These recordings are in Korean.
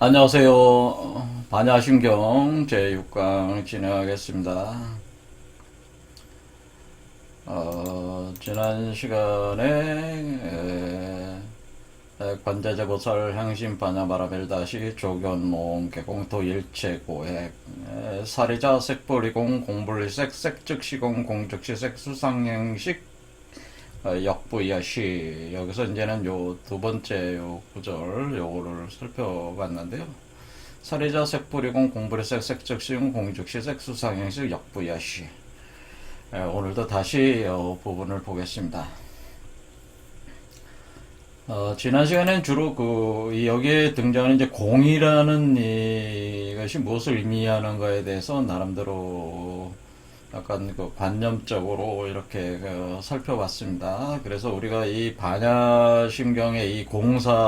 안녕하세요. 반야심경 제6강 진행하겠습니다. 지난 시간에 관자재보살 향신 반야바라벨다시 조견몽 개공토 일체고액 사리자 색보리공 공불리색 색즉시공 공즉시색 수상행식 역부야시. 여기서 이제는 요 두 번째 요 구절 요거를 살펴봤는데요. 사리자 색보리공 공불이색 색즉시공 공즉시색 수상행식 역부야시. 오늘도 다시 부분을 보겠습니다. 지난 시간엔 주로 여기에 등장하는 이제 공이라는 이것이 무엇을 의미하는가에 대해서 나름대로 약간 관념적으로 이렇게 살펴봤습니다. 그래서 우리가 이 반야심경의 이 공사상의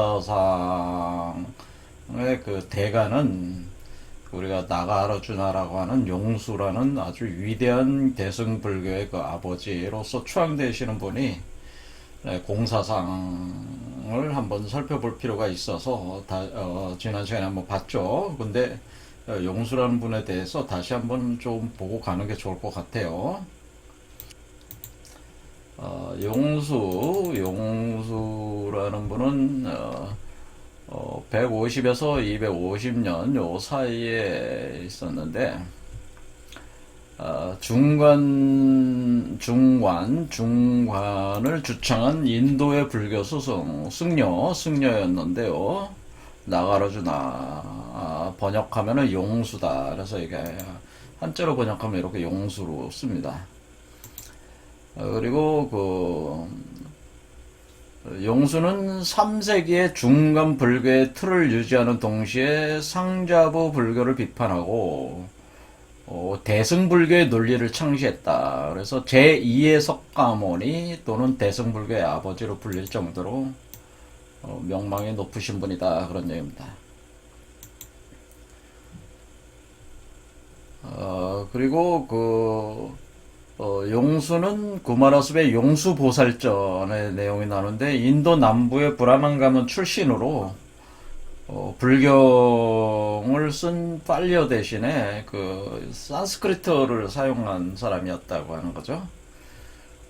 대가는 우리가 나가르주나라고 하는 용수라는 아주 위대한 대승불교의 아버지로서 추앙되시는 분이 공사상을 한번 살펴볼 필요가 있어서 지난 시간에 한번 봤죠. 근데 용수라는 분에 대해서 다시 한번 좀 보고 가는 게 좋을 것 같아요. 용수라는 분은 150에서 250년 요 사이에 있었는데 중관을 주창한 인도의 불교 스승 승려였는데요. 나가르주나 번역하면은 용수다. 그래서 이게 한자로 번역하면 이렇게 용수로 씁니다. 그리고 용수는 3세기의 중간 불교의 틀을 유지하는 동시에 상자부 불교를 비판하고 대승불교의 논리를 창시했다. 그래서 제2의 석가모니 또는 대승불교의 아버지로 불릴 정도로 명망이 높으신 분이다. 그런 얘기입니다. 그리고 용수는 구마라숲의 용수보살전의 내용이 나오는데 인도 남부의 브라만 가문 출신으로 불경을 쓴 팔리어 대신에 산스크리트어를 사용한 사람이었다고 하는 거죠.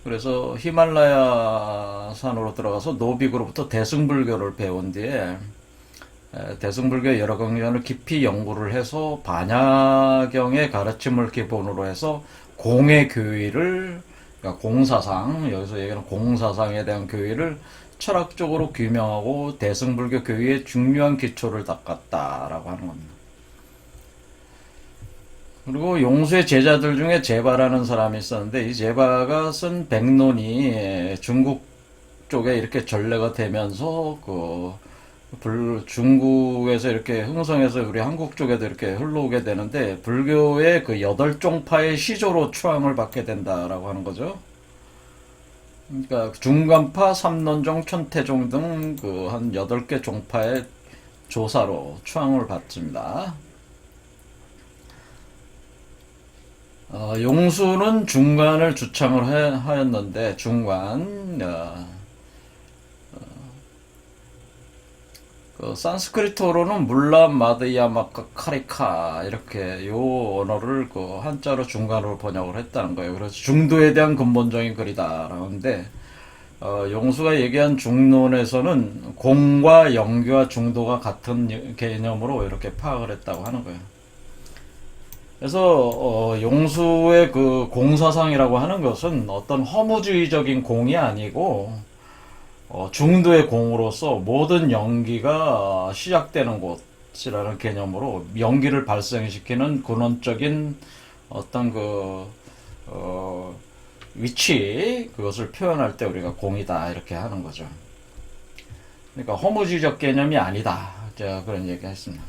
그래서 히말라야 산으로 들어가서 노빅으로부터 대승불교를 배운 뒤에 대승불교 여러 경전을 깊이 연구를 해서 반야경의 가르침을 기본으로 해서 공의 교의를, 그러니까 공사상, 여기서 얘기하는 공사상에 대한 교의를 철학적으로 규명하고 대승불교 교의의 중요한 기초를 닦았다라고 하는 겁니다. 그리고 용수의 제자들 중에 제바라는 사람이 있었는데 이 제바가 쓴 백론이 중국 쪽에 이렇게 전래가 되면서 중국에서 이렇게 흥성해서 우리 한국 쪽에도 이렇게 흘러오게 되는데 불교의 8종파의 시조로 추앙을 받게 된다라고 하는 거죠. 그러니까 중간파, 삼론종, 천태종 등 한 8개 종파의 조사로 추앙을 받습니다. 용수는 중관을 주창을 하였는데 산스크리트어로는 물라 마드야마카 카리카 이렇게 요 언어를 한자로 중간으로 번역을 했다는 거예요. 그래서 중도에 대한 근본적인 글이다라는데 용수가 얘기한 중론에서는 공과 영기와 중도가 같은 개념으로 이렇게 파악을 했다고 하는 거예요. 그래서 용수의 공사상이라고 하는 것은 어떤 허무주의적인 공이 아니고 중도의 공으로서 모든 연기가 시작되는 곳이라는 개념으로 연기를 발생시키는 근원적인 어떤 위치, 그것을 표현할 때 우리가 공이다 이렇게 하는 거죠. 그러니까 허무주의적 개념이 아니다. 제가 그런 얘기 했습니다.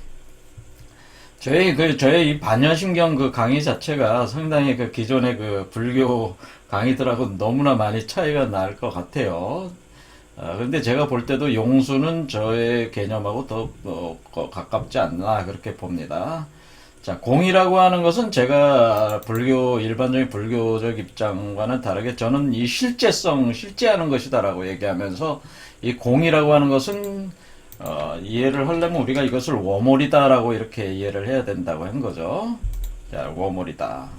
저희 이 반야심경 강의 자체가 상당히 기존의 불교 강의들하고 너무나 많이 차이가 날 것 같아요. 근데 제가 볼 때도 용수는 저의 개념하고 더 가깝지 않나 그렇게 봅니다. 자, 공이라고 하는 것은 제가 일반적인 불교적 입장과는 다르게 저는 이 실제하는 것이다라고 얘기하면서 이 공이라고 하는 것은 이해를 하려면 우리가 이것을 워몰이다라고 이렇게 이해를 해야 된다고 한 거죠. 자, 워몰이다.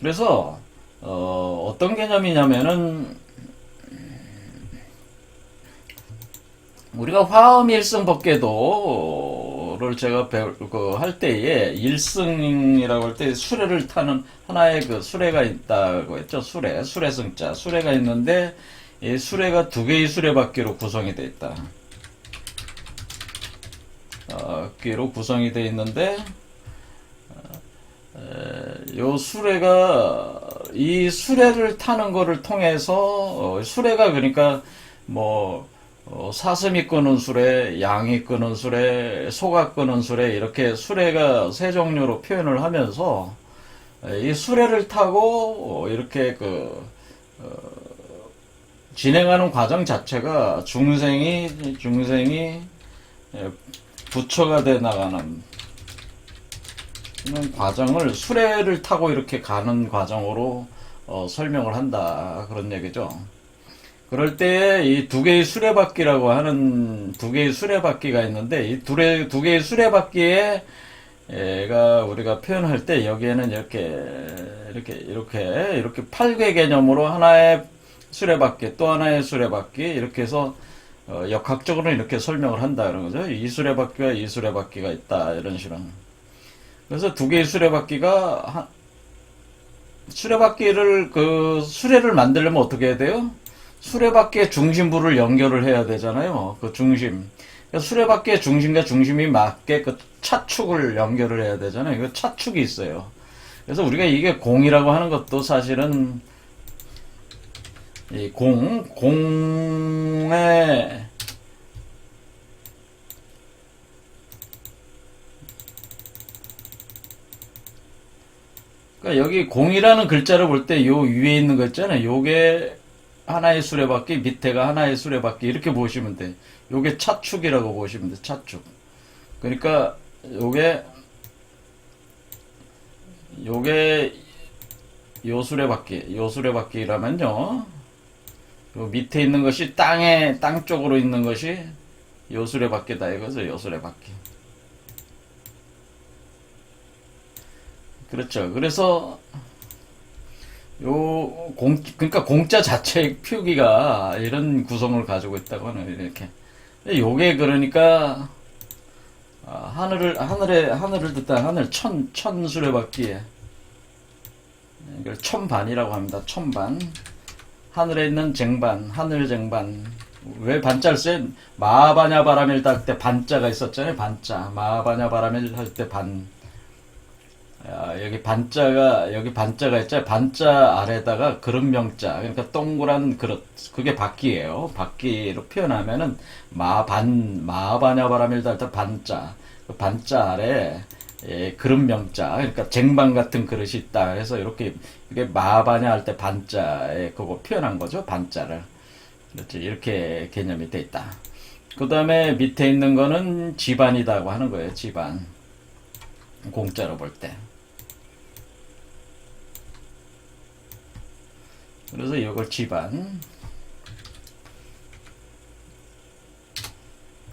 그래서 어떤 개념이냐면은 우리가 화음 일승 법계도를 제가 할 때에 일승이라고 할 때 수레를 타는 하나의 그 수레가 있다고 했죠. 수레승자, 수레가 있는데 이 수레가 두 개의 수레바퀴로 구성이 되어 있다. 바퀴로 구성이 되어 있는데 요 수레가 이 수레를 타는 거를 통해서 수레가 그러니까 뭐 사슴이 끄는 수레, 양이 끄는 수레, 소가 끄는 수레 이렇게 수레가 세 종류로 표현을 하면서 이 수레를 타고 이렇게 진행하는 과정 자체가 중생이 부처가 돼 나가는 과정을 수레를 타고 이렇게 가는 과정으로 설명을 한다 그런 얘기죠. 그럴 때 이 두 개의 수레바퀴라고 하는 두 개의 수레바퀴가 있는데 이 두 개의 수레바퀴에 가 우리가 표현할 때 여기에는 이렇게 8개 개념으로 하나의 수레바퀴 또 하나의 수레바퀴 이렇게 해서 역학적으로 이렇게 설명을 한다 그런 거죠. 이 수레바퀴와 이 수레바퀴가 있다 이런 식으로. 그래서 두 개의 수레바퀴를 수레를 만들려면 어떻게 해야 돼요? 수레바퀴의 중심부를 연결을 해야 되잖아요. 그 중심. 수레바퀴의 중심과 중심이 맞게 그 차축을 연결을 해야 되잖아요. 이거 차축이 있어요. 그래서 우리가 이게 공이라고 하는 것도 사실은 이 공에 그러니까 여기 공이라는 글자를 볼 때 요 위에 있는 거 있잖아요. 요게 하나의 수레바퀴, 밑에가 하나의 수레바퀴 이렇게 보시면 돼. 요게 차축이라고 보시면 돼. 차축. 그러니까 요게 요 수레바퀴라면요. 요 밑에 있는 것이 땅 쪽으로 있는 것이 요 수레바퀴다 이거죠. 요 수레바퀴. 그렇죠. 그래서 그러니까 공자 자체의 표기가 이런 구성을 가지고 있다고 하는 이렇게. 요게 그러니까 하늘을 듣다 천 수레바퀴에 이걸 천반이라고 합니다. 천반. 하늘에 있는 쟁반, 하늘 쟁반. 왜 반자를 써요? 마하바냐 바람일 딸 때 반자가 있었잖아요. 반자. 마하바냐 바람일 할 때 반. 여기 반자가 있잖아요. 반자 아래다가 그릇명자. 그러니까 동그란 그릇. 그게 바퀴예요. 바퀴로 표현하면은 마하바냐 바람일 달 때 반자. 그 반자 아래 그릇명자. 그러니까 쟁반 같은 그릇이 있다. 그래서 이게 마하바냐 할 때 반자에 그거 표현한 거죠. 반자를. 그렇지. 이렇게 개념이 돼 있다. 그 다음에 밑에 있는 거는 지반이라고 하는 거예요. 지반. 공짜로 볼 때. 그래서 이걸 지반.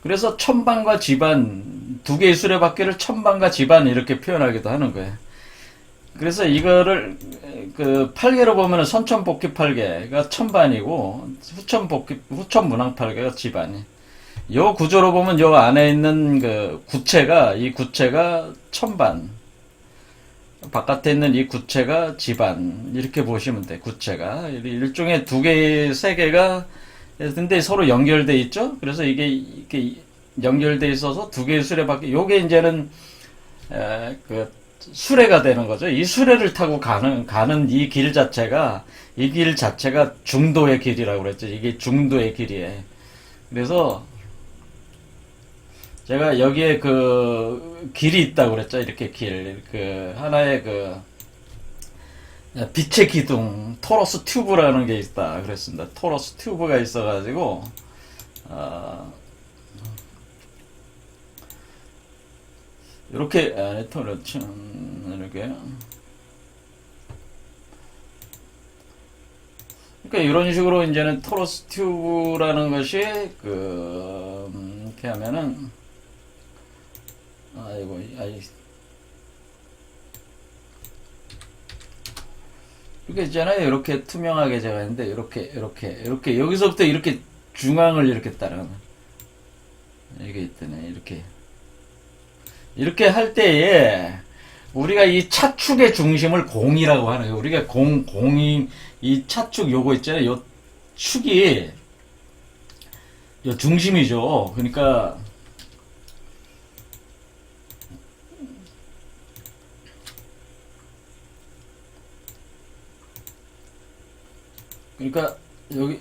그래서 천반과 지반 두 개의 수레바퀴를 천반과 지반 이렇게 표현하기도 하는 거예요. 그래서 이거를 그 8개로 보면은 선천복귀 8개가 천반이고 후천문항 8개가 지반이. 요 구조로 보면 요 안에 있는 이 구체가 천반. 바깥에 있는 이 구체가 지반. 이렇게 보시면 돼, 구체가. 일종의 두 개, 세 개가, 근데 서로 연결돼 있죠? 그래서 이게 연결돼 있어서 두 개의 수레바퀴, 요게 이제는, 수레가 되는 거죠. 이 수레를 타고 가는 이 길 자체가 중도의 길이라고 그랬죠. 이게 중도의 길이에요. 그래서, 제가 여기에 길이 있다고 그랬죠. 이렇게 하나의 빛의 기둥, 토러스 튜브라는 게 있다. 그랬습니다. 토러스 튜브가 있어가지고, 이렇게, 이렇게. 그러니까 이런 식으로 이제는 토러스 튜브라는 것이 이렇게 하면은 아이고 이렇게 있잖아요. 이렇게 투명하게 제가 했는데 이렇게 여기서부터 이렇게 중앙을 이렇게 따라가는 이게 있다네. 이렇게 할 때에 우리가 이 차축의 중심을 공이라고 하는 거예요. 우리가 공이 이 차축 요거 있잖아요. 요 축이 요 중심이죠. 그러니까 여기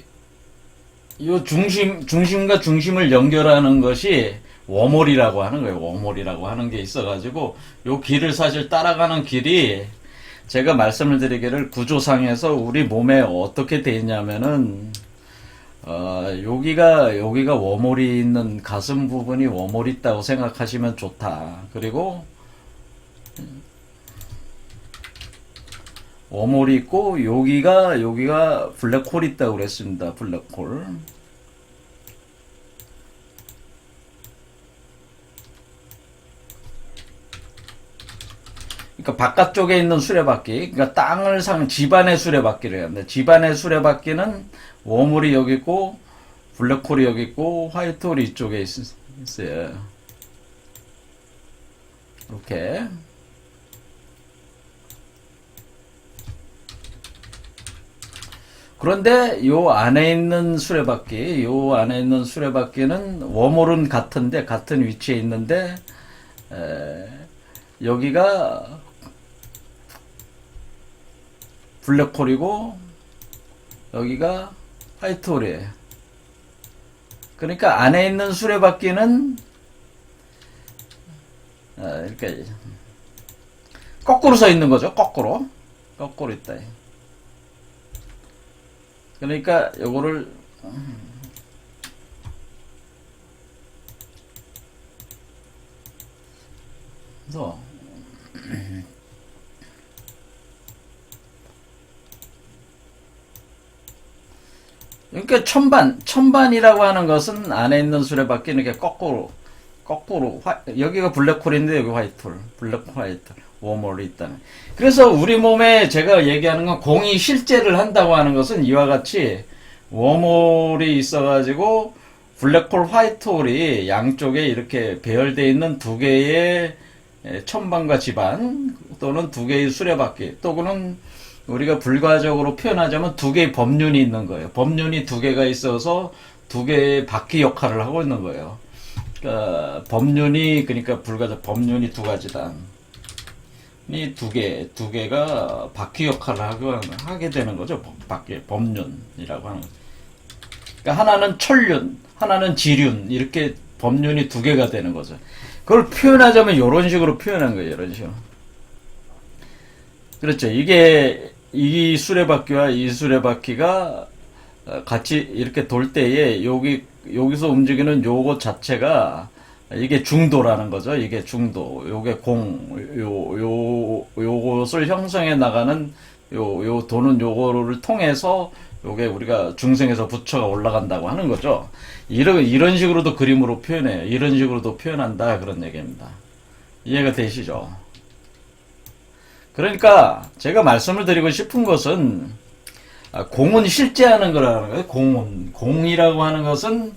요 중심과 중심을 연결하는 것이 워몰이라고 하는 거예요. 워몰이라고 하는 게 있어가지고 요 길을 사실 따라가는 길이 제가 말씀을 드리기를 구조상에서 우리 몸에 어떻게 돼 있냐면은 여기가 워몰이 있는 가슴 부분이 워몰이 있다고 생각하시면 좋다. 그리고 워몰이 있고 여기가 블랙홀이 있다고 그랬습니다. 블랙홀. 그러니까 바깥쪽에 있는 수레바퀴, 그러니까 집안의 수레바퀴를 해야 합니다. 집안의 수레바퀴는 워몰이 여기 있고 블랙홀이 여기 있고 화이트홀이 이쪽에 있어요. 이렇게. 그런데 요 안에 있는 수레바퀴는 워몰은 같은 위치에 있는데 여기가 블랙홀이고 여기가 화이트홀이에요. 그러니까 안에 있는 수레바퀴는 이렇게 거꾸로 서 있는 거죠. 거꾸로 있다. 그러니까 요거를 그래서 그러니까 천반이라고 하는 것은 안에 있는 수레바퀴 이렇게 거꾸로 여기가 블랙홀인데 여기 화이트홀, 화이트 워몰이 있다는. 그래서 우리 몸에 제가 얘기하는 건 공이 실제를 한다고 하는 것은 이와 같이 워몰이 있어가지고 블랙홀, 화이트홀이 양쪽에 이렇게 배열되어 있는 두 개의 천반과 지반 또는 두 개의 수레바퀴 또는 우리가 불과적으로 표현하자면 두 개의 법륜이 있는 거예요. 법륜이 두 개가 있어서 두 개의 바퀴 역할을 하고 있는 거예요. 그러니까 법륜이 두 가지다. 이 두 개가 바퀴 역할을 하게 되는 거죠. 법륜이라고 하는 거죠. 그러니까 하나는 천륜, 하나는 지륜, 이렇게 법륜이 두 개가 되는 거죠. 그걸 표현하자면 이런 식으로 표현한 거예요. 이런 식으로. 그렇죠. 이 수레바퀴와 이 수레바퀴가 같이 이렇게 돌 때에 여기서 움직이는 요것 자체가 이게 중도라는 거죠. 이게 중도. 요게 요것을 형성해 나가는 요 도는 요거를 통해서 요게 우리가 중생에서 부처가 올라간다고 하는 거죠. 이런 식으로도 그림으로 표현해요. 이런 식으로도 표현한다. 그런 얘기입니다. 이해가 되시죠? 그러니까 제가 말씀을 드리고 싶은 것은 공은 실제하는 거라는 거예요. 공이라고 하는 것은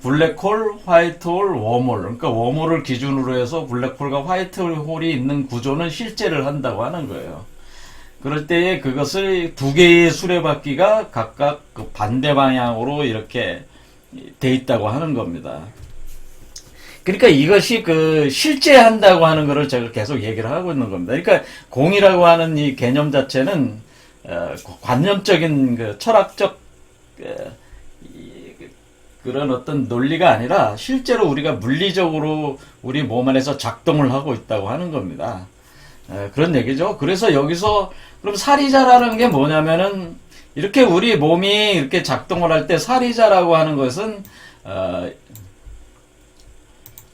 블랙홀, 화이트홀, 워몰. 그러니까 워몰을 기준으로 해서 블랙홀과 화이트홀이 있는 구조는 실제를 한다고 하는 거예요. 그럴 때에 그것을 두 개의 수레바퀴가 각각 그 반대 방향으로 이렇게 돼 있다고 하는 겁니다. 그러니까 이것이 실제한다고 하는 것을 제가 계속 얘기를 하고 있는 겁니다. 그러니까 공이라고 하는 이 개념 자체는 관념적인 철학적 그런 어떤 논리가 아니라 실제로 우리가 물리적으로 우리 몸 안에서 작동을 하고 있다고 하는 겁니다. 그런 얘기죠. 그래서 여기서 그럼 살이자라는 게 뭐냐면은 이렇게 우리 몸이 이렇게 작동을 할 때 살이자라고 하는 것은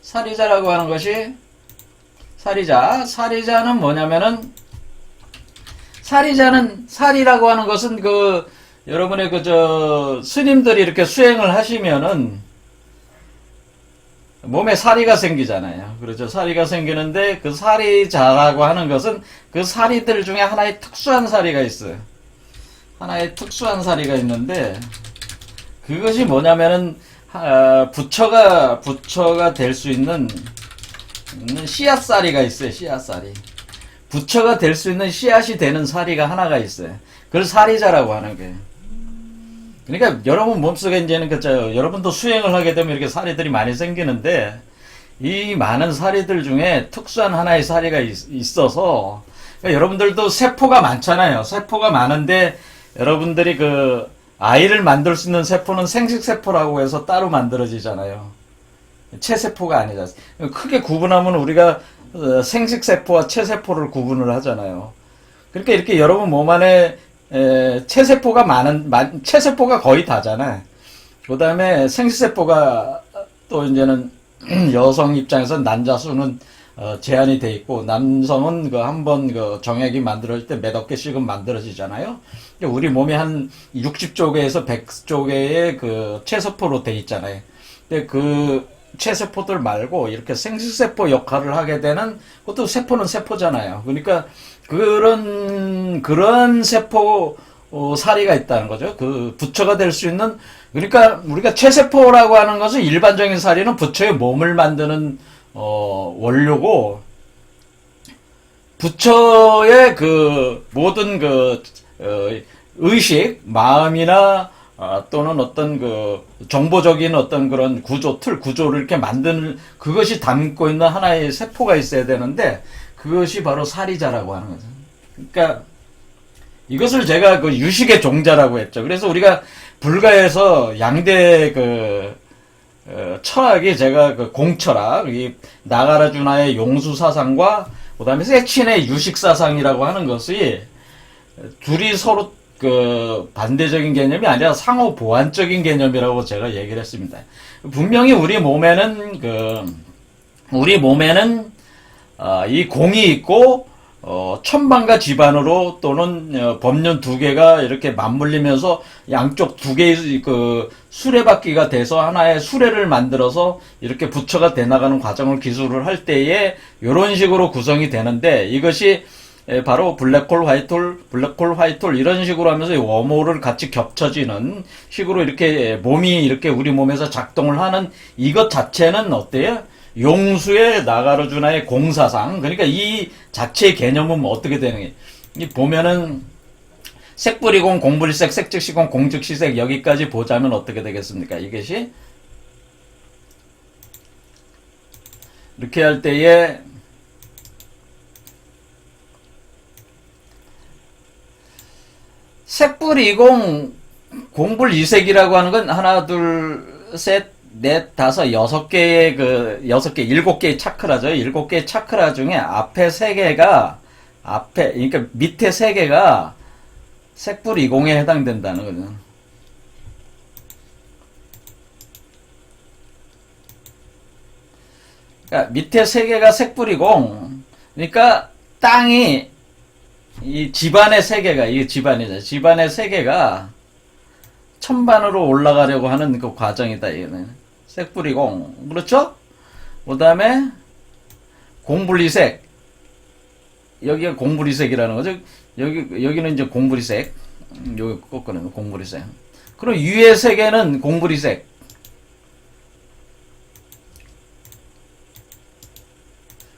살이자라고 하는 것이 살이자는 뭐냐면은 살이라고 하는 것은 여러분의 스님들이 이렇게 수행을 하시면은 몸에 사리가 생기잖아요. 그렇죠. 사리가 생기는데 그 사리자라고 하는 것은 그 사리들 중에 하나의 특수한 사리가 있어요. 하나의 특수한 사리가 있는데 그것이 뭐냐면은 부처가 될 수 있는 씨앗사리가 있어요. 씨앗사리. 부처가 될 수 있는 씨앗이 되는 사리가 하나가 있어요. 그걸 사리자라고 하는 거예요. 그러니까 여러분 몸속에 이제는 여러분도 수행을 하게 되면 이렇게 사리들이 많이 생기는데 이 많은 사리들 중에 특수한 하나의 사리가 있어서 그러니까 여러분들도 세포가 많잖아요. 세포가 많은데 여러분들이 아이를 만들 수 있는 세포는 생식세포라고 해서 따로 만들어지잖아요. 체세포가 아니잖아요. 크게 구분하면 우리가 생식세포와 체세포를 구분을 하잖아요. 그러니까 이렇게 여러분 몸 안에 체세포가 체세포가 거의 다잖아요. 그 다음에 생식세포가 또 이제는 여성 입장에서 난자 수는 제한이 돼 있고 남성은 한번 정액이 만들어질 때 몇억 개씩은 만들어지잖아요. 우리 몸이 한 60조 개에서 100조 개의 체세포로 돼 있잖아요. 근데 그 체세포들 말고 이렇게 생식세포 역할을 하게 되는 그것도 세포는 세포잖아요. 그러니까 그런 세포 사리가 있다는 거죠. 부처가 될 수 있는 그러니까 우리가 체세포라고 하는 것은 일반적인 사리는 부처의 몸을 만드는 원료고 부처의 모든 의식, 마음이나 또는 어떤 정보적인 어떤 그런 구조를 이렇게 만드는 그것이 담고 있는 하나의 세포가 있어야 되는데 그것이 바로 사리자라고 하는 거죠. 그러니까 이것을 제가 유식의 종자라고 했죠. 그래서 우리가 불가에서 양대 철학이 제가 공철학, 이 나가라주나의 용수사상과 그 다음에 세친의 유식사상이라고 하는 것이 둘이 서로 반대적인 개념이 아니라 상호 보완적인 개념이라고 제가 얘기를 했습니다. 분명히 우리 몸에는 이 공이 있고 천방과 지반으로 또는 법륜 두 개가 이렇게 맞물리면서 양쪽 두 개의 수레바퀴가 돼서 하나의 수레를 만들어서 이렇게 부처가 돼 나가는 과정을 기술을 할 때에 이런 식으로 구성이 되는데 이것이 바로 블랙홀, 화이트홀 이런 식으로 하면서 웜홀을 같이 겹쳐지는 식으로 이렇게 몸이 이렇게 우리 몸에서 작동을 하는 이것 자체는 어때요? 용수의 나가르주나의 공사상. 그러니까 이 자체의 개념은 어떻게 되는 게 보면은 색불이공, 공불이색, 색즉시공, 공즉시색 여기까지 보자면 어떻게 되겠습니까? 이것이 이렇게 할 때에 색불이공, 공불이색이라고 하는 건 하나, 둘, 셋, 넷, 다섯, 여섯 개의 일곱 개의 차크라죠. 일곱 개의 차크라 중에 그러니까 밑에 세 개가 색불이공에 해당된다는 거죠. 그러니까 밑에 세 개가 색불이공, 그러니까 땅이 이 집안의 세계가, 이게 집안이죠. 집안의 세계가 천반으로 올라가려고 하는 그 과정이다. 이거는. 색불이공. 그렇죠? 그 다음에 공불이색. 여기가 공불이색이라는 거죠. 여기는 이제 공불이색. 여기 꺾어내면 공불이색. 그럼 위의 세계는 공불이색.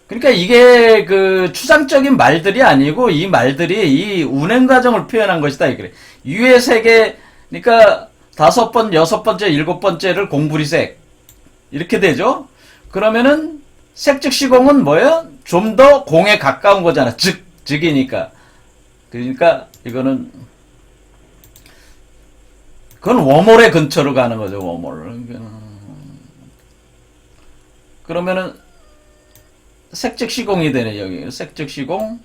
그러니까 이게 추상적인 말들이 아니고 이 말들이 이 운행 과정을 표현한 것이다. 그래. 유의 세계, 그러니까 5번, 6번째, 7번째를 공불이색. 이렇게 되죠? 그러면은 색즉시공은 뭐예요? 좀 더 공에 가까운 거잖아. 즉이니까. 그러니까 이거는 그건 웜홀의 근처로 가는 거죠. 웜홀. 그러면은 색즉시공이 되네. 여기 색즉시공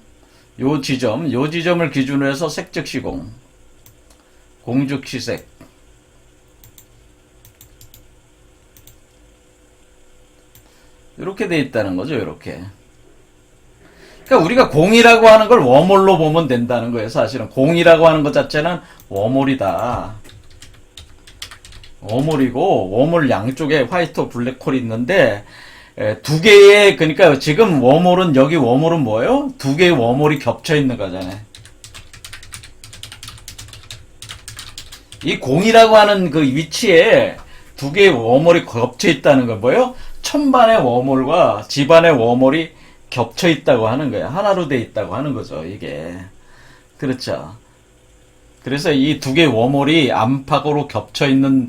요 지점을 기준으로 해서 색즉시공 공즉시색 이렇게 돼 있다는 거죠. 이렇게. 그러니까 우리가 공이라고 하는 걸 워몰로 보면 된다는 거예요. 사실은 공이라고 하는 것 자체는 워몰이다. 워몰이고 워몰 양쪽에 화이트 블랙홀이 있는데 두 개의 그러니까 지금 워몰은 여기 워몰은 뭐예요? 두 개의 워몰이 겹쳐 있는 거잖아요. 이 공이라고 하는 그 위치에 두 개의 워몰이 겹쳐 있다는 건 뭐예요? 천반의 워몰과 지반의 워몰이 겹쳐 있다고 하는 거예요. 하나로 돼 있다고 하는 거죠, 이게. 그렇죠. 그래서 이 두 개의 워몰이 안팎으로 겹쳐 있는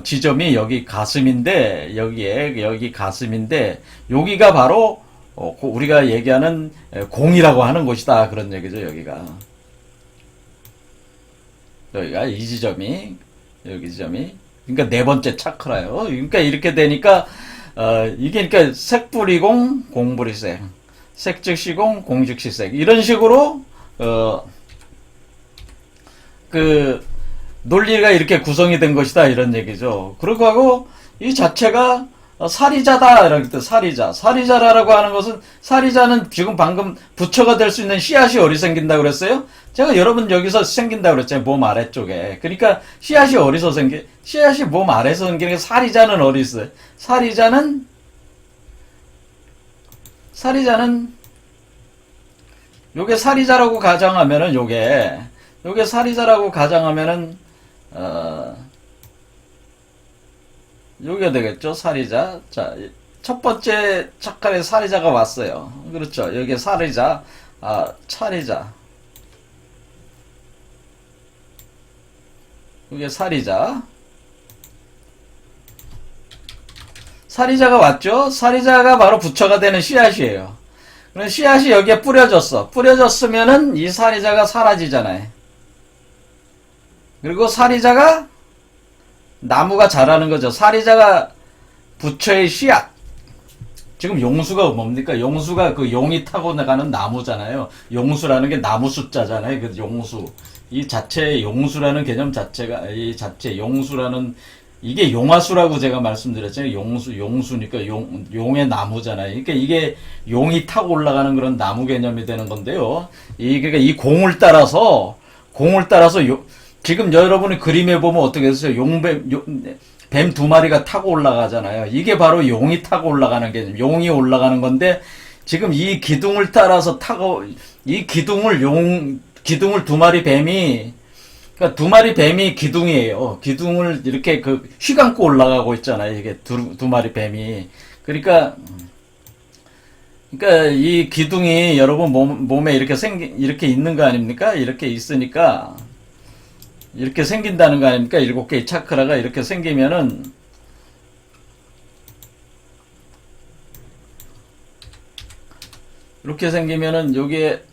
지점이 여기 가슴인데, 여기 가슴인데, 여기가 바로 우리가 얘기하는 공이라고 하는 곳이다. 그런 얘기죠, 여기가. 여기가 이 지점이, 여기 지점이. 그러니까 네 번째 차크라요. 그러니까 이렇게 되니까, 이게 그러니까 색불이공, 공불이색. 색즉시공, 공즉시색. 이런 식으로, 그, 논리가 이렇게 구성이 된 것이다. 이런 얘기죠. 그러고 하고, 이 자체가 사리자다. 이렇게 때 사리자. 사리자라고 하는 것은, 사리자는 지금 방금 부처가 될 수 있는 씨앗이 어디 생긴다고 그랬어요? 제가 여러분 여기서 생긴다고 그랬잖아요. 몸 아래쪽에. 그러니까 씨앗이 어디서 씨앗이 몸 아래에서 생기는 게 사리자는 어디 있어요? 사리자는 요게 사리자라고 가정하면은 요게 사리자라고 가정하면은 요게 되겠죠. 사리자. 자, 첫 번째 착각에 사리자가 왔어요. 그렇죠. 여기 사리자, 차리자. 이게 사리자. 사리자가 왔죠? 사리자가 바로 부처가 되는 씨앗이에요. 그럼 씨앗이 여기에 뿌려졌어. 뿌려졌으면은 이 사리자가 사라지잖아요. 그리고 사리자가 나무가 자라는 거죠. 사리자가 부처의 씨앗. 지금 용수가 뭡니까? 용수가 그 용이 타고 나가는 나무잖아요. 용수라는 게 나무 숫자잖아요. 그 용수. 이 자체 용수라는 개념 자체가 이 자체 용수라는 이게 용화수라고 제가 말씀드렸잖아요. 용수니까 용의 나무잖아요. 그러니까 이게 용이 타고 올라가는 그런 나무 개념이 되는 건데요. 그러니까 이 공을 따라서 지금 여러분이 그림에 보면 어떻게 됐어요? 뱀 두 마리가 타고 올라가잖아요. 이게 바로 용이 타고 올라가는 개념. 용이 올라가는 건데 지금 이 기둥을 따라서 이 기둥을 두 마리 뱀이, 그러니까 두 마리 뱀이 기둥이에요. 기둥을 이렇게 휘감고 올라가고 있잖아요. 이게 두 마리 뱀이. 그러니까 이 기둥이 여러분 몸에 이렇게 있는 거 아닙니까? 이렇게 있으니까, 이렇게 생긴다는 거 아닙니까? 7개의 차크라가 이렇게 생기면은, 이렇게 생기면은 요게,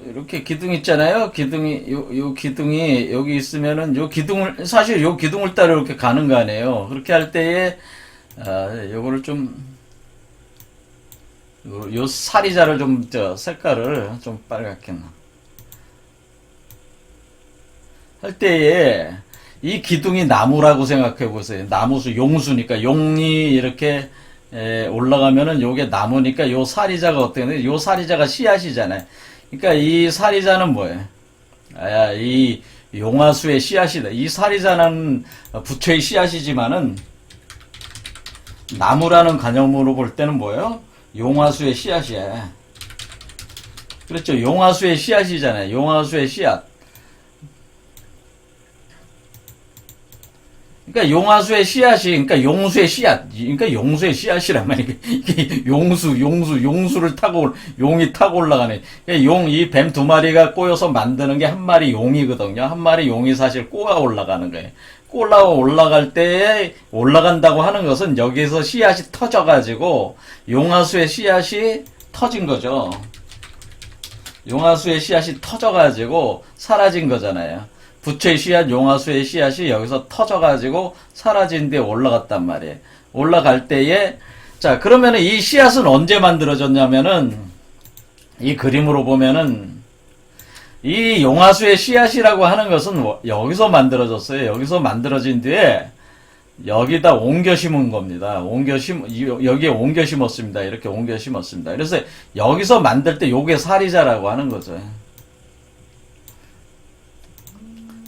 이렇게 기둥 있잖아요. 요 기둥이 여기 있으면은 사실 요 기둥을 따라 이렇게 가는 거 아니에요. 그렇게 할 때에, 요거를 요 사리자를 색깔을 좀 빨갛게 할 때에, 이 기둥이 나무라고 생각해 보세요. 나무수, 용수니까, 용이 이렇게, 올라가면은 요게 나무니까 요 사리자가 어떻게 되냐? 요 사리자가 씨앗이잖아요. 그러니까 이 사리자는 뭐예요? 이 용화수의 씨앗이다. 이 사리자는 부처의 씨앗이지만은 나무라는 개념으로 볼 때는 뭐예요? 용화수의 씨앗이야. 그렇죠. 용화수의 씨앗이잖아요. 용화수의 씨앗. 그러니까 용화수의 씨앗이, 그러니까 용수의 씨앗, 그러니까 용수의 씨앗이란 말이야. 이게 용수를 타고, 용이 타고 올라가네. 그러니까 이 뱀 두 마리가 꼬여서 만드는 게 한 마리 용이거든요. 한 마리 용이 사실 꼬아 올라가는 거예요. 올라갈 때에 올라간다고 하는 것은 여기서 씨앗이 터져가지고 용화수의 씨앗이 터진 거죠. 용화수의 씨앗이 터져가지고 사라진 거잖아요. 부처의 씨앗, 용화수의 씨앗이 여기서 터져가지고 사라진 데 올라갔단 말이에요. 올라갈 때에, 자, 그러면은 이 씨앗은 언제 만들어졌냐면은, 이 그림으로 보면은, 이 용화수의 씨앗이라고 하는 것은 여기서 만들어졌어요. 여기서 만들어진 뒤에 여기다 옮겨 심은 겁니다. 여기에 옮겨 심었습니다. 이렇게 옮겨 심었습니다. 그래서 여기서 만들 때 요게 사리자라고 하는 거죠.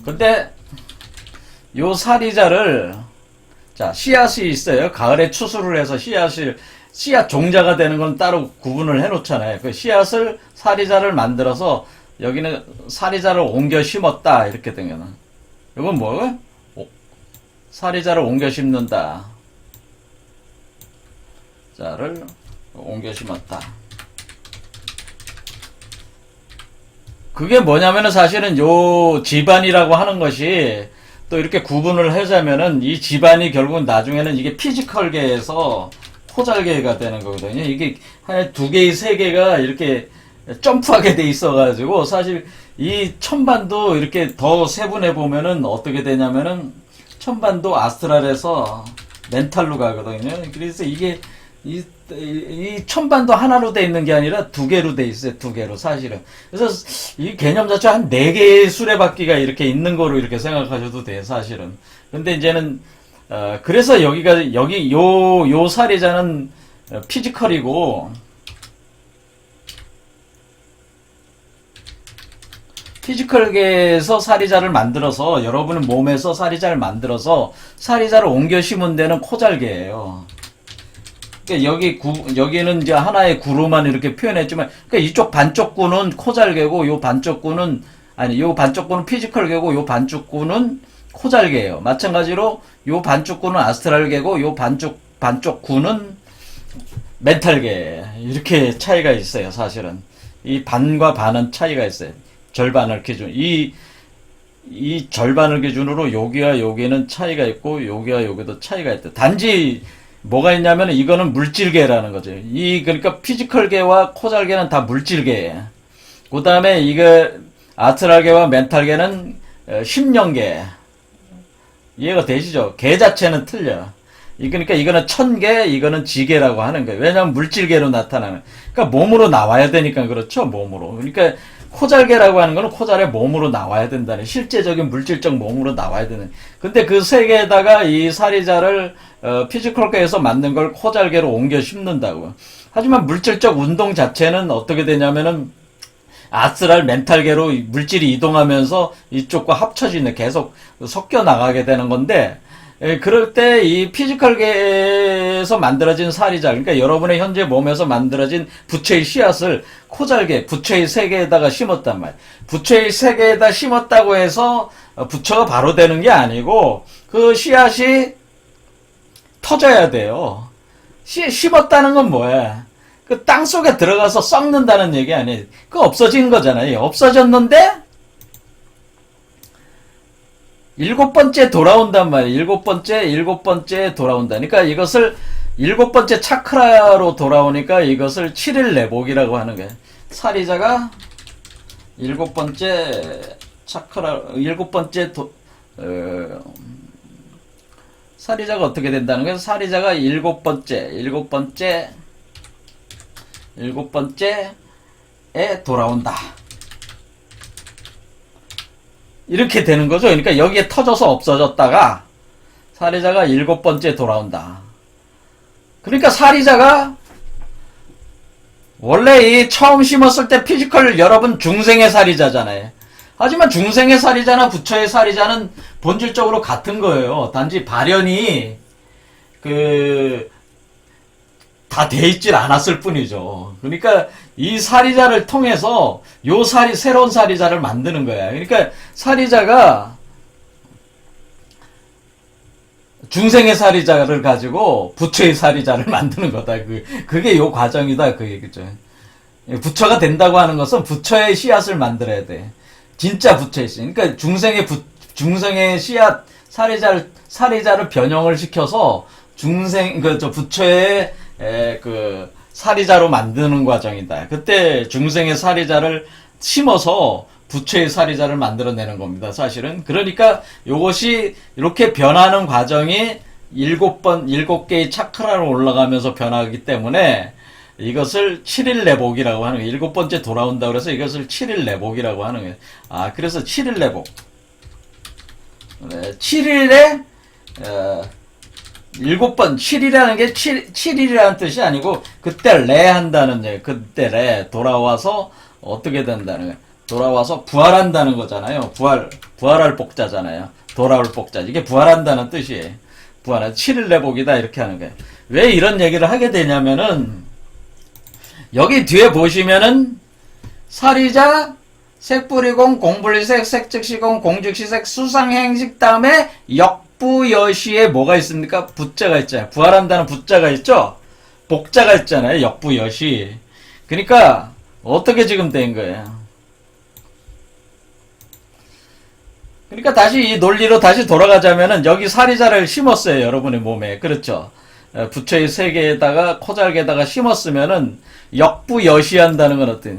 근데 요 사리자를, 자, 씨앗이 있어요. 가을에 추수를 해서 씨앗 종자가 되는 건 따로 구분을 해 놓잖아요. 그 씨앗을, 사리자를 만들어서 여기는 사리자를 옮겨 심었다. 이렇게 된 거는. 이건 뭐예요? 사리자를 옮겨 심는다. 자를 옮겨 심었다. 그게 뭐냐면은 사실은 요 집안이라고 하는 것이 또 이렇게 구분을 하자면은 이 집안이 결국은 나중에는 이게 피지컬계에서 코잘계가 되는 거거든요. 이게 한 두 개의 세 개가 이렇게 점프하게 돼 있어가지고 사실 이 천반도 이렇게 더 세분해 보면은 어떻게 되냐면은 천반도 아스트랄에서 멘탈로 가거든요. 그래서 이게 이 천반도 하나로 돼 있는 게 아니라 두 개로 돼 있어요. 두 개로 사실은. 그래서 이 개념 자체가 한 네 개의 수레바퀴가 이렇게 있는 거로 이렇게 생각하셔도 돼요. 사실은. 근데 이제는 그래서 여기 요 사리자는 피지컬이고, 피지컬계에서 사리자를 만들어서 여러분의 몸에서 사리자를 만들어서 사리자를 옮겨 심은 데는 코잘계예요. 그러니까 여기는 이제 하나의 구로만 이렇게 표현했지만, 그러니까 이쪽 반쪽구는 코잘계고, 요 반쪽구는 피지컬계고, 요 반쪽구는 코잘계예요. 마찬가지로 요 반쪽구는 아스트랄계고, 요 반쪽구는 멘탈계. 이렇게 차이가 있어요, 사실은. 이 반과 반은 차이가 있어요. 절반을 기준, 이 절반을 기준으로 여기와 여기는 차이가 있고, 여기와 여기도 차이가 있다. 단지 뭐가 있냐면 이거는 물질계라는 거죠. 그러니까 피지컬계와 코잘계는 다 물질계예요. 그 다음에 이거 아스트랄계와 멘탈계는 심령계. 이해가 되시죠? 계 자체는 틀려. 그러니까 이거는 천계, 이거는 지계라고 하는 거예요. 왜냐하면 물질계로 나타나는. 그러니까 몸으로 나와야 되니까 그렇죠. 몸으로. 그러니까 코잘계라고 하는 거는 코잘의 몸으로 나와야 된다는, 실제적인 물질적 몸으로 나와야 되는. 근데 그 세 개에다가 이 사리자를 피지컬계에서 만든 걸 코잘계로 옮겨 심는다고. 하지만 물질적 운동 자체는 어떻게 되냐면은 아스트랄 멘탈계로 물질이 이동하면서 이쪽과 합쳐지는, 계속 섞여 나가게 되는 건데, 그럴 때 이 피지컬계에서 만들어진 사리자, 그러니까 여러분의 현재 몸에서 만들어진 부처의 씨앗을 코잘계, 부처의 세계에다가 심었단 말이에요. 부처의 세계에다 심었다고 해서 부처가 바로 되는 게 아니고, 그 씨앗이 터져야 돼요. 심었다는 건 뭐야? 그 땅 속에 들어가서 썩는다는 얘기 아니에요. 그 없어진 거잖아요. 없어졌는데 일곱 번째 돌아온단 말이에요. 일곱 번째 돌아온다. 그러니까 이것을 일곱 번째 차크라로 돌아오니까 이것을 7일 내복이라고 하는 거예요. 사리자가 일곱 번째 차크라, 사리자가 어떻게 된다는 거예요? 사리자가 일곱 번째에 돌아온다. 이렇게 되는 거죠. 그러니까 여기에 터져서 없어졌다가 사리자가 일곱 번째 돌아온다. 그러니까 사리자가 원래 이 처음 심었을 때 피지컬 여러분 중생의 사리자잖아요. 하지만 중생의 사리자나 부처의 사리자는 본질적으로 같은 거예요. 단지 발현이 다 돼 있질 않았을 뿐이죠. 그러니까 이 사리자를 통해서 새로운 사리자를 만드는 거야. 그러니까 사리자가 중생의 사리자를 가지고 부처의 사리자를 만드는 거다. 그게 요 과정이다. 그 얘기죠. 부처가 된다고 하는 것은 부처의 씨앗을 만들어야 돼. 진짜 부처의 씨앗. 그러니까 중생의 씨앗, 사리자를 변형을 시켜서 부처의 사리자로 만드는 과정이다. 그때 중생의 사리자를 심어서 부처의 사리자를 만들어내는 겁니다. 사실은. 그러니까 요것이 이렇게 변하는 과정이 일곱 개의 차크라로 올라가면서 변하기 때문에 이것을 7일 내복이라고 하는 거예요. 일곱 번째 돌아온다 그래서 이것을 7일 내복이라고 하는 거예요. 아, 그래서 7일 내복. 7일에, 일곱 번, 7이라는 게 7일이라는 뜻이 아니고, 그때 레 한다는 얘기, 그때 레, 돌아와서 어떻게 된다는 거예요. 돌아와서 부활한다는 거잖아요. 부활할 복자잖아요. 돌아올 복자. 이게 부활한다는 뜻이에요. 부활한, 7일 내복이다, 이렇게 하는 거예요. 왜 이런 얘기를 하게 되냐면은, 여기 뒤에 보시면은, 사리자, 색불이공, 공불리색, 색즉시공, 공즉시색, 수상행식 다음에 역부여시에 뭐가 있습니까? 부자가 있잖아요. 부활한다는 부자가 있죠? 복자가 있잖아요. 역부여시. 그러니까 어떻게 지금 된 거예요? 그러니까 다시 이 논리로 다시 돌아가자면은 여기 사리자를 심었어요. 여러분의 몸에. 그렇죠? 부처의 세계에다가 코잘게다가 심었으면은 역부여시한다는 건 어때요?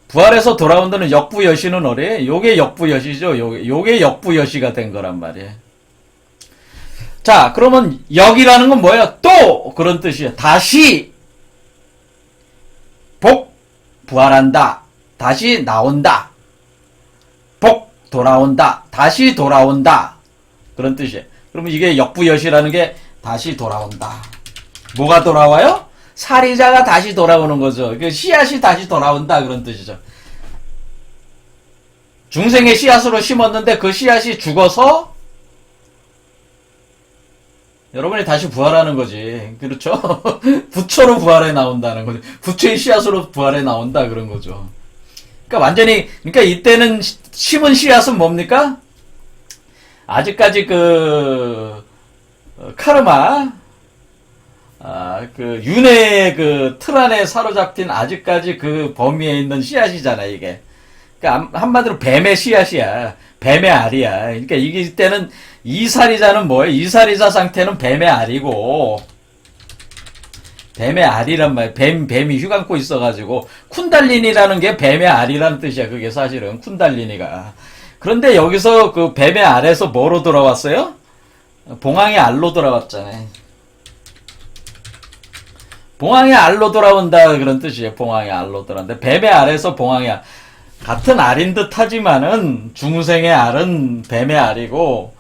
부활해서 돌아온다는 역부여시는 어래? 요게 역부여시죠. 요게 역부여시가 된 거란 말이에요. 자, 그러면 역이라는 건 뭐예요? 또 그런 뜻이에요. 다시 부활한다. 다시 나온다. 돌아온다. 다시 돌아온다. 그런 뜻이에요. 그러면 이게 역부여시라는 게 다시 돌아온다. 뭐가 돌아와요? 사리자가 다시 돌아오는 거죠. 씨앗이 다시 돌아온다 그런 뜻이죠. 중생의 씨앗으로 심었는데 그 씨앗이 죽어서 여러분이 다시 부활하는 거지. 그렇죠? 부처로 부활해 나온다는 거죠. 부처의 씨앗으로 부활해 나온다 그런 거죠. 그러니까 완전히 그러니까 이때는 심은 씨앗은 뭡니까? 아직까지 카르마 윤회의 틀 안에 사로잡힌 아직까지 그 범위에 있는 씨앗이잖아, 이게. 그러니까 한마디로 뱀의 씨앗이야. 뱀의 알이야. 그러니까 이때는 이사리자는 뭐예요? 이사리자 상태는 뱀의 알이고, 뱀의 알이란 말이야. 뱀이 휘감고 있어가지고, 쿤달리니라는 게 뱀의 알이라는 뜻이야, 그게 사실은. 쿤달리니가. 그런데 여기서 그 뱀의 알에서 뭐로 돌아왔어요? 봉황의 알로 돌아왔잖아요. 봉황의 알로 돌아온다 그런 뜻이에요. 봉황의 알로 돌아온다. 뱀의 알에서 봉황의 알. 같은 알인 듯 하지만은 중생의 알은 뱀의 알이고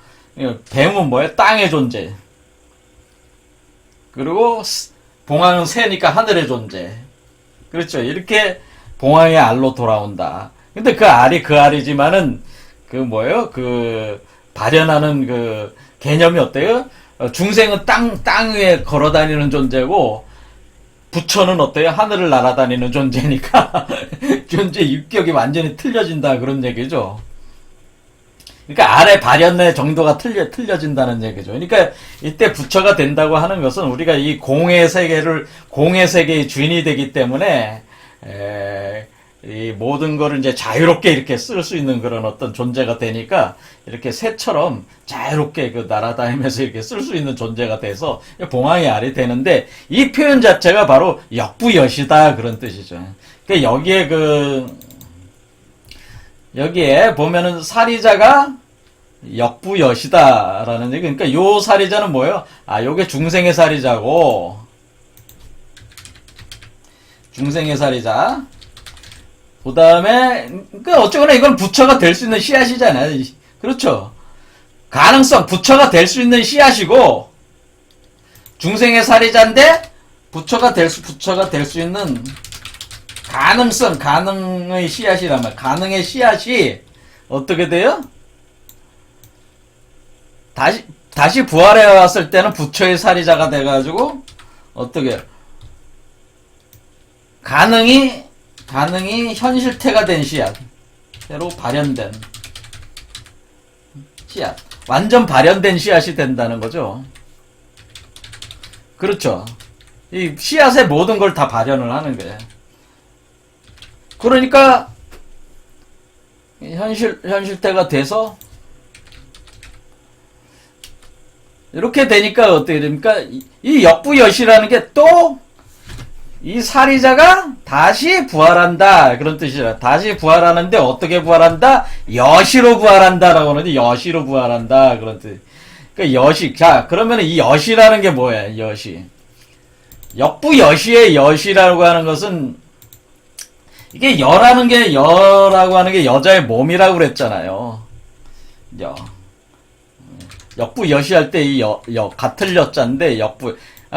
뱀은 뭐예요? 땅의 존재. 그리고 봉황은 새니까 하늘의 존재. 그렇죠. 이렇게 봉황의 알로 돌아온다. 근데 그 알이 그 알이지만은 뭐예요? 발현하는 개념이 어때요? 중생은 땅 위에 걸어 다니는 존재고 부처는 어때요? 하늘을 날아다니는 존재니까 존재 입격이 완전히 틀려진다 그런 얘기죠. 그러니까 알의 발현의 정도가 틀려진다는 얘기죠. 그러니까 이때 부처가 된다고 하는 것은 우리가 이 공의 세계의 주인이 되기 때문에 이 모든 거를 이제 자유롭게 이렇게 쓸 수 있는 그런 어떤 존재가 되니까 이렇게 새처럼 자유롭게 날아다니면서 이렇게 쓸 수 있는 존재가 돼서 봉황의 알이 되는데 이 표현 자체가 바로 역부여시다 그런 뜻이죠. 그러니까 여기에 보면은 사리자가 역부여시다라는 얘기. 그러니까 요 사리자는 뭐예요? 요게 중생의 사리자고 중생의 사리자. 그 다음에, 어쩌거나 이건 부처가 될 수 있는 씨앗이잖아요. 그렇죠. 가능성, 부처가 될 수 있는 씨앗이고, 중생의 사리자인데, 부처가 될 수 있는 가능성, 가능의 씨앗이란 말이야. 가능의 씨앗이, 어떻게 돼요? 다시 부활해 왔을 때는 부처의 사리자가 돼가지고, 어떻게, 가능이 현실태가 된 씨앗. 새로 발현된 씨앗. 완전 발현된 씨앗이 된다는 거죠. 그렇죠. 이 씨앗의 모든 걸 다 발현을 하는 거예요. 그러니까, 현실태가 돼서, 이렇게 되니까 어떻게 됩니까? 이 역부여시라는 게 또, 이 사리자가 다시 부활한다 그런 뜻이라. 다시 부활하는데 어떻게 부활한다? 여시로 부활한다라고 하는데 여시로 부활한다 그런 뜻. 그러니까 여시. 자, 그러면 이 여시라는 게 뭐야? 여시. 역부여시의 여시라고 하는 것은 이게 여라고 하는 게 여자의 몸이라고 그랬잖아요. 역부여시 할 때 이 같을 여자인데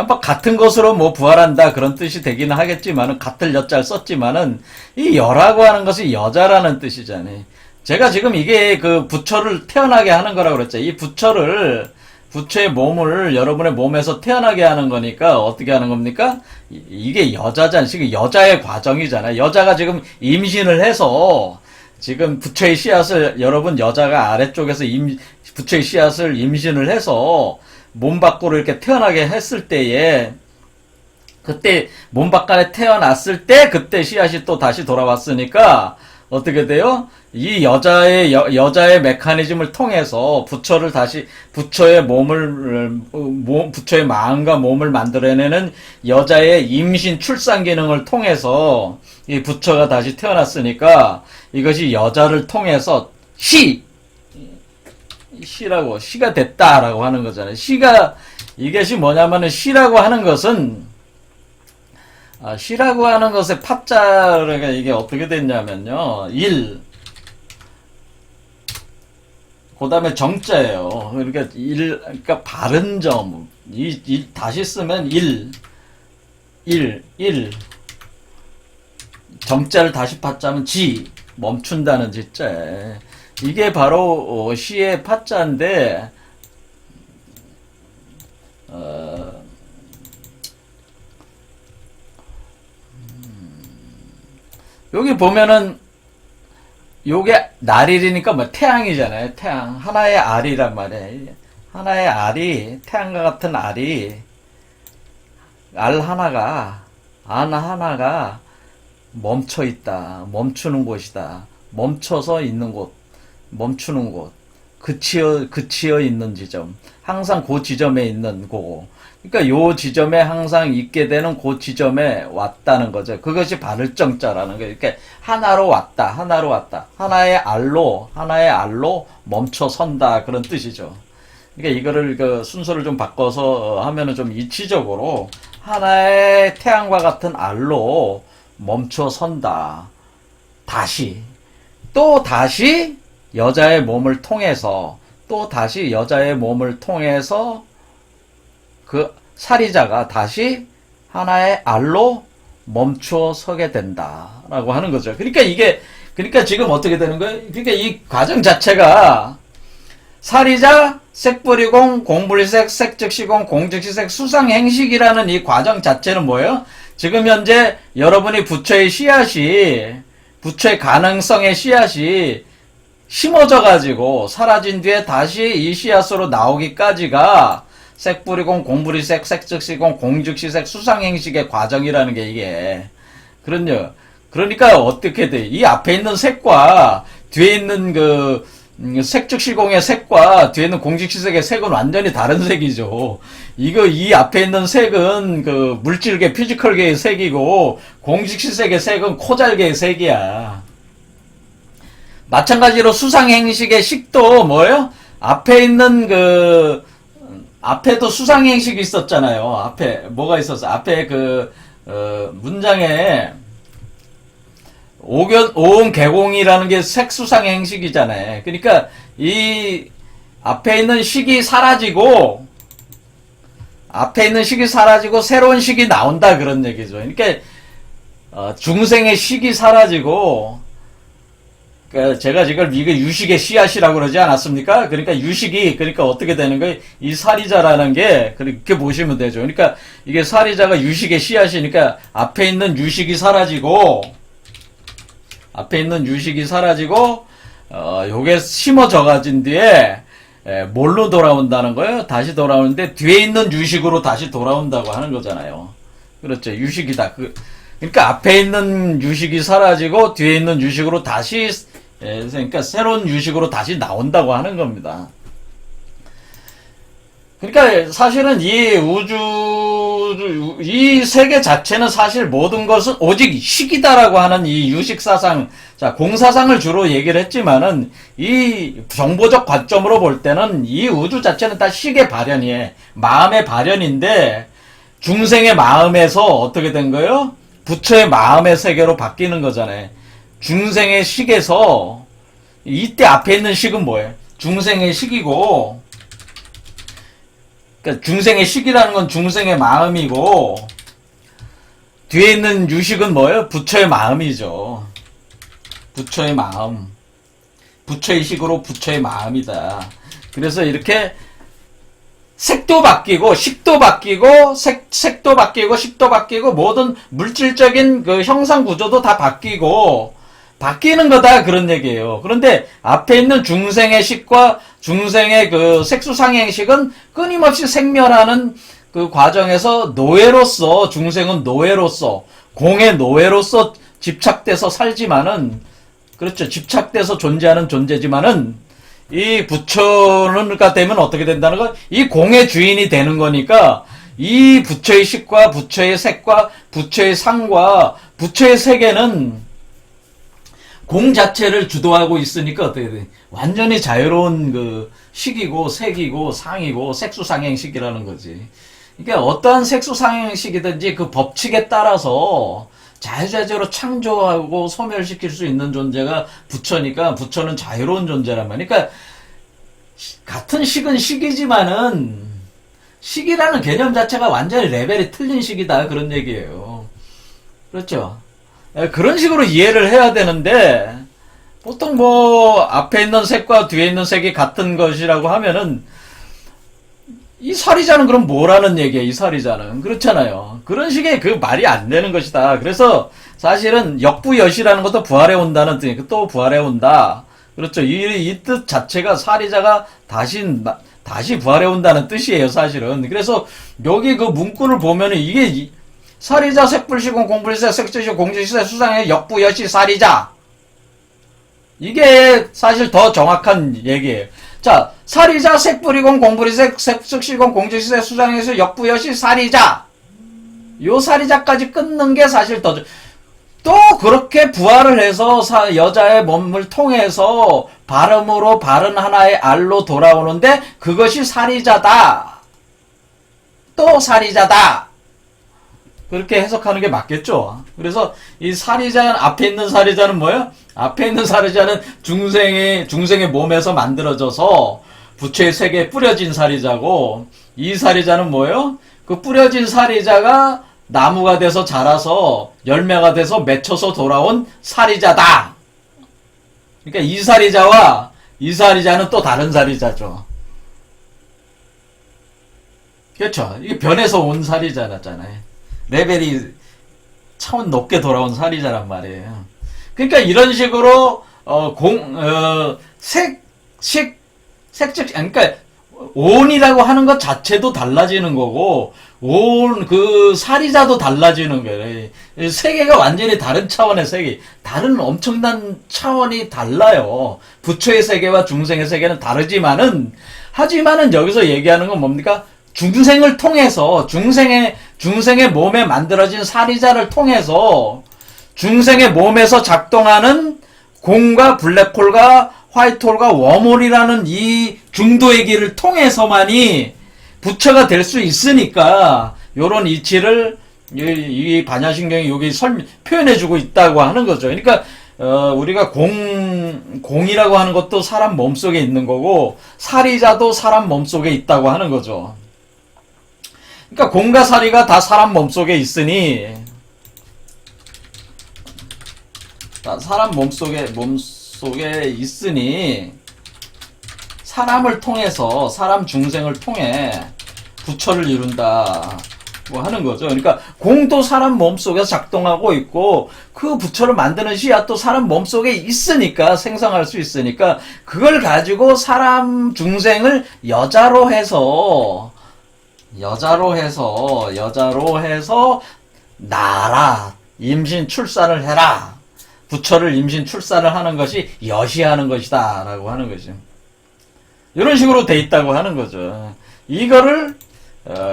뭐 같은 것으로 뭐 부활한다 그런 뜻이 되기는 하겠지만은 같을 여자를 썼지만은 이 여라고 하는 것이 여자라는 뜻이잖아요. 제가 지금 이게 그 부처를 태어나게 하는 거라고 그랬죠. 이 부처의 몸을 여러분의 몸에서 태어나게 하는 거니까 어떻게 하는 겁니까? 이게 여자잖아요. 지금 여자의 과정이잖아요. 여자가 지금 임신을 해서 지금 부처의 씨앗을 여러분 여자가 아래쪽에서 부처의 씨앗을 임신을 해서 몸 밖으로 이렇게 태어나게 했을 때에 그때 몸 바깥에 태어났을 때 그때 씨앗이 또 다시 돌아왔으니까 어떻게 돼요? 이 여자의 메커니즘을 통해서 부처의 부처의 마음과 몸을 만들어내는 여자의 임신 출산 기능을 통해서 이 부처가 다시 태어났으니까 이것이 여자를 통해서 시가 됐다라고 하는 거잖아요. 이것이 뭐냐면은 시라고 하는 것은 시라고 하는 것의 파자가 이게 어떻게 됐냐면요. 그 다음에 정자예요. 그러니까 바른 점. 다시 쓰면 정자를 다시 파자면 멈춘다는 지자. 이게 바로, 시의 파자인데, 여기 보면은 요게 날일이니까 뭐 태양이잖아요. 태양 하나의 알이란 말이에요. 하나의 알이 태양과 같은 알이 안 하나가 멈춰 있다. 멈추는 곳이다. 멈춰서 있는 곳. 멈추는 곳. 그치어 있는 지점. 항상 그 지점에 있는 거고. 그러니까 요 지점에 항상 있게 되는 그 지점에 왔다는 거죠. 그것이 바를정자라는 거예요. 그러니까 하나로 왔다. 하나의 알로 멈춰 선다. 그런 뜻이죠. 그러니까 이거를 순서를 좀 바꿔서 하면은 좀 이치적으로 하나의 태양과 같은 알로 멈춰 선다. 다시 여자의 몸을 통해서 그 사리자가 다시 하나의 알로 멈추어 서게 된다라고 하는 거죠. 그러니까 지금 어떻게 되는 거예요? 그러니까 이 과정 자체가 사리자, 색불이공, 공불색, 색즉시공, 공즉시색, 수상행식이라는 이 과정 자체는 뭐예요? 지금 현재 여러분이 부처의 가능성의 씨앗이 심어져 가지고 사라진 뒤에 다시 이 씨앗으로 나오기까지가 색불이공, 공불이색, 색즉시공, 공즉시색, 수상행식의 과정이라는 게 이게. 그러니까 어떻게 돼? 이 앞에 있는 색과 뒤에 있는 색즉시공의 색과 뒤에 있는 공즉시색의 색은 완전히 다른 색이죠. 이 앞에 있는 색은 물질계, 피지컬계의 색이고, 공즉시색의 색은 코잘계의 색이야. 마찬가지로 수상행식의 식도 뭐예요? 앞에 있는 앞에도 수상행식이 있었잖아요. 앞에 뭐가 있었어? 앞에 문장에 오온 개공이라는 게 색수상행식이잖아요. 그러니까 이 앞에 있는 식이 사라지고 새로운 식이 나온다 그런 얘기죠. 그러니까 중생의 식이 사라지고 제가 지금 이게 유식의 씨앗이라고 그러지 않았습니까? 그러니까 그러니까 어떻게 되는 거예요? 이 사리자라는 게, 그렇게 보시면 되죠. 그러니까 이게 사리자가 유식의 씨앗이니까 앞에 있는 유식이 사라지고, 요게 심어져 가진 뒤에, 뭘로 돌아온다는 거예요? 다시 돌아오는데, 뒤에 있는 유식으로 다시 돌아온다고 하는 거잖아요. 그렇죠. 유식이다. 그러니까 앞에 있는 유식이 사라지고 뒤에 있는 유식으로 다시 그러니까 새로운 유식으로 다시 나온다고 하는 겁니다. 그러니까 사실은 이 세계 자체는 사실 모든 것은 오직 식이다라고 하는 이 유식사상, 공사상을 주로 얘기를 했지만은 이 정보적 관점으로 볼 때는 이 우주 자체는 다 식의 발현이에요. 마음의 발현인데 중생의 마음에서 어떻게 된 거예요? 부처의 마음의 세계로 바뀌는 거잖아요. 중생의 식에서 이때 앞에 있는 식은 뭐예요? 중생의 식이고, 그러니까 중생의 식이라는 건 중생의 마음이고, 뒤에 있는 유식은 뭐예요? 부처의 마음이죠. 부처의 마음. 부처의 식으로 부처의 마음이다. 그래서 이렇게 색도 바뀌고, 식도 바뀌고, 색도 바뀌고, 식도 바뀌고, 모든 물질적인 그 형상 구조도 다 바뀌고, 바뀌는 거다, 그런 얘기예요. 그런데 앞에 있는 중생의 식과 중생의 그 색수상행식은 끊임없이 생멸하는 그 과정에서 노예로서, 중생은 노예로서, 공의 노예로서 집착돼서 살지만은, 그렇죠. 집착돼서 존재하는 존재지만은, 이 부처가 되면 어떻게 된다는 거? 이 공의 주인이 되는 거니까, 이 부처의 식과 부처의 색과 부처의 상과 부처의 세계는 공 자체를 주도하고 있으니까 어떻게 돼? 완전히 자유로운 그 식이고 색이고 상이고 색수상행식이라는 거지. 그러니까 어떠한 색수상행식이든지 그 법칙에 따라서 자유자재로 창조하고 소멸시킬 수 있는 존재가 부처니까 부처는 자유로운 존재란 말이야. 그러니까 같은 식은 식이지만은 식이라는 개념 자체가 완전히 레벨이 틀린 식이다, 그런 얘기예요. 그렇죠? 그런 식으로 이해를 해야 되는데, 보통 뭐 앞에 있는 색과 뒤에 있는 색이 같은 것이라고 하면은 이 사리자는 그럼 뭐라는 얘기야, 이 사리자는. 그렇잖아요. 그런 식의 그 말이 안 되는 것이다. 그래서 사실은 역부여시라는 것도 부활해 온다는 뜻이니까, 또 부활해 온다. 그렇죠. 이 뜻 자체가 사리자가 다시 부활해 온다는 뜻이에요, 사실은. 그래서 여기 그 문구를 보면은 이게 사리자 색불시공 공불시세 색주시 공주시세 수상의 역부여시 사리자. 이게 사실 더 정확한 얘기예요. 자, 사리자 색불이공 공불이색 색식시공 공주시세 수상에서 역부여시 사리자. 요 사리자까지 끊는 게 사실 또 그렇게 부활을 해서 여자의 몸을 통해서 발음으로 바른 하나의 알로 돌아오는데 그것이 사리자다. 또 사리자다. 그렇게 해석하는 게 맞겠죠. 그래서 이 사리자, 앞에 있는 사리자는 뭐예요? 앞에 있는 사리자는 중생의 몸에서 만들어져서 부처의 세계에 뿌려진 사리자고, 이 사리자는 뭐예요? 그 뿌려진 사리자가 나무가 돼서 자라서 열매가 돼서 맺혀서 돌아온 사리자다. 그러니까 이 사리자와 이 사리자는 또 다른 사리자죠. 그렇죠. 이게 변해서 온 사리자잖아요. 레벨이 차원 높게 돌아온 사리자란 말이에요. 그러니까 이런 식으로 그러니까 온이라고 하는 것 자체도 달라지는 거고, 그 사리자도 달라지는 거예요. 세계가 완전히 다른 차원의 세계, 다른 엄청난 차원이 달라요. 부처의 세계와 중생의 세계는 다르지만은, 하지만은 여기서 얘기하는 건 뭡니까? 중생을 통해서, 중생의 몸에 만들어진 사리자를 통해서, 중생의 몸에서 작동하는 공과 블랙홀과 화이트홀과 웜홀이라는 이 중도의 길을 통해서만이 부처가 될 수 있으니까, 요런 이치를 이 반야신경이 여기 표현해주고 있다고 하는 거죠. 그러니까 우리가 공이라고 하는 것도 사람 몸속에 있는 거고, 사리자도 사람 몸속에 있다고 하는 거죠. 그러니까 공과 사리가 다 사람 몸속에 있으니, 사람 몸속에 있으니, 사람을 통해서, 사람 중생을 통해 부처를 이룬다 뭐 하는 거죠. 그러니까 공도 사람 몸속에서 작동하고 있고, 그 부처를 만드는 씨앗도 사람 몸속에 있으니까, 생성할 수 있으니까, 그걸 가지고 사람 중생을 여자로 해서 낳아라, 임신 출산을 해라, 부처를 임신 출산을 하는 것이 여시하는 것이다 라고 하는 거죠. 이런 식으로 돼 있다고 하는 거죠. 이거를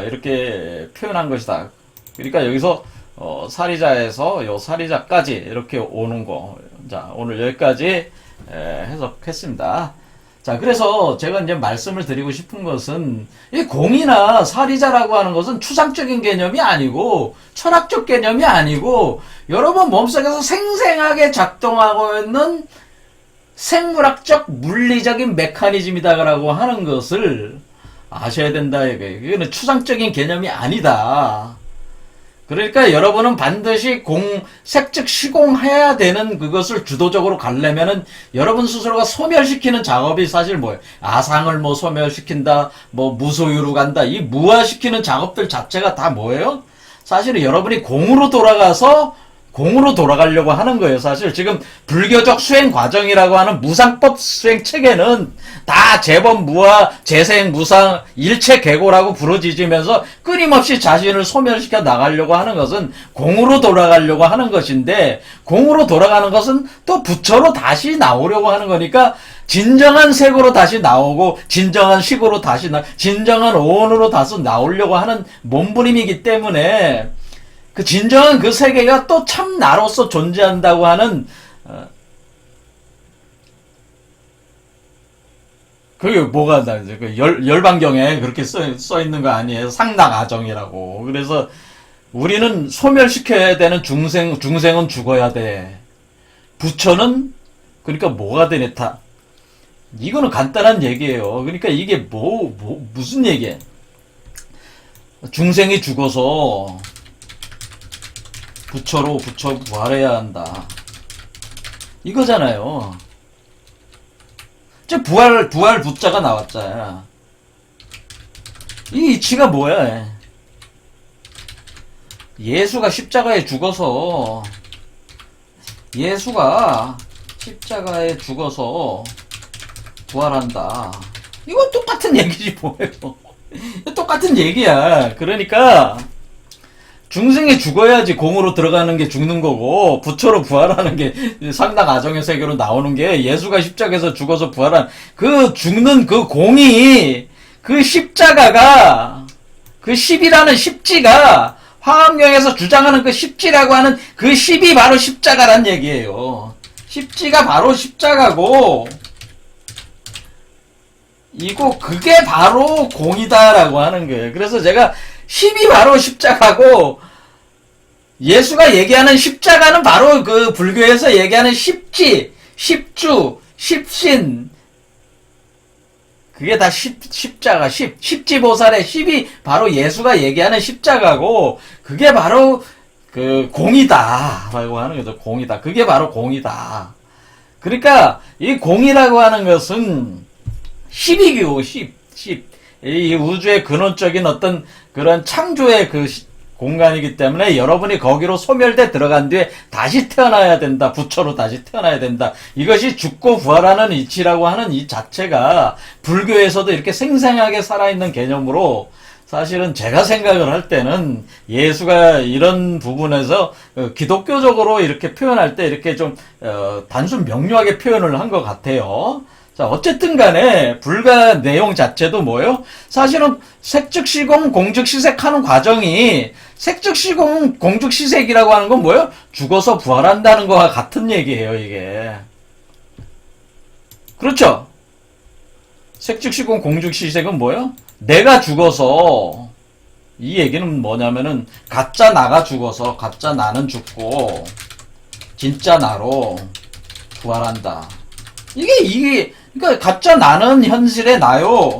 이렇게 표현한 것이다. 그러니까 여기서 사리자에서 요 사리자까지 이렇게 오는 거. 자, 오늘 여기까지 해석했습니다. 자, 그래서 제가 이제 말씀을 드리고 싶은 것은, 이 공이나 살이자라고 하는 것은 추상적인 개념이 아니고, 철학적 개념이 아니고, 여러분 몸속에서 생생하게 작동하고 있는 생물학적, 물리적인 메커니즘이다라고 하는 것을 아셔야 된다. 이거는 추상적인 개념이 아니다. 그러니까 여러분은 반드시 색즉 시공해야 되는 그것을 주도적으로 가려면은 여러분 스스로가 소멸시키는 작업이 사실 뭐예요? 아상을 뭐 소멸시킨다, 뭐 무소유로 간다, 이 무화시키는 작업들 자체가 다 뭐예요? 사실은 여러분이 공으로 돌아가려고 하는 거예요. 사실 지금 불교적 수행 과정이라고 하는 무상법 수행 체계는 다 재범, 무아, 재생, 무상, 일체 계고라고 부르짖으면서 끊임없이 자신을 소멸시켜 나가려고 하는 것은 공으로 돌아가려고 하는 것인데, 공으로 돌아가는 것은 또 부처로 다시 나오려고 하는 거니까 진정한 색으로 다시 나오고 진정한 식으로 다시 진정한 오온으로 다시 나오려고 하는 몸부림이기 때문에 그 진정한 그 세계가 또 참 나로서 존재한다고 하는 그게 뭐가 그 열반경에 그렇게 써 있는 거 아니에요? 상락아정이라고. 그래서 우리는 소멸시켜야 되는 중생은 죽어야 돼. 부처는 그러니까 뭐가 되네 다. 이거는 간단한 얘기예요. 그러니까 이게 무슨 얘기야? 중생이 죽어서 부처 부활해야 한다. 이거잖아요. 저 부활 부자가 나왔잖아. 이 이치가 뭐야? 예수가 십자가에 죽어서 부활한다. 이건 똑같은 얘기지 뭐예요? 똑같은 얘기야. 그러니까 중생이 죽어야지 공으로 들어가는 게 죽는 거고, 부처로 부활하는 게 상당 아정의 세계로 나오는 게, 예수가 십자가에서 죽어서 부활한 그 죽는 그 공이, 그 십자가가, 그 십이라는 십지가 화엄경에서 주장하는 그 십지라고 하는 그 십이 바로 십자가란 얘기예요. 십지가 바로 십자가고, 그게 바로 공이다라고 하는 거예요. 그래서 제가 십이 바로 십자가고, 예수가 얘기하는 십자가는 바로 그 불교에서 얘기하는 십지, 십주, 십신, 그게 다 십자가, 십지보살의 십이 바로 예수가 얘기하는 십자가고, 그게 바로 그 공이다 라고 하는 거죠. 공이다. 그게 바로 공이다. 그러니까 이 공이라고 하는 것은 십이기고, 이 우주의 근원적인 어떤 그런 창조의 그 공간이기 때문에 여러분이 거기로 소멸돼 들어간 뒤에 다시 태어나야 된다. 부처로 다시 태어나야 된다. 이것이 죽고 부활하는 이치라고 하는 이 자체가 불교에서도 이렇게 생생하게 살아있는 개념으로, 사실은 제가 생각을 할 때는 예수가 이런 부분에서 기독교적으로 이렇게 표현할 때 이렇게 좀 단순 명료하게 표현을 한 것 같아요. 자, 어쨌든 간에 불가 내용 자체도 뭐예요? 사실은 색즉시공 공즉시색하는 과정이, 색즉시공 공즉시색이라고 하는 건 뭐예요? 죽어서 부활한다는 거와 같은 얘기예요, 이게. 그렇죠? 색즉시공 공즉시색은 뭐예요? 내가 죽어서, 이 얘기는 뭐냐면은 가짜 나가 죽어서 가짜 나는 죽고 진짜 나로 부활한다. 그러니까 가짜 나는 현실의 나요.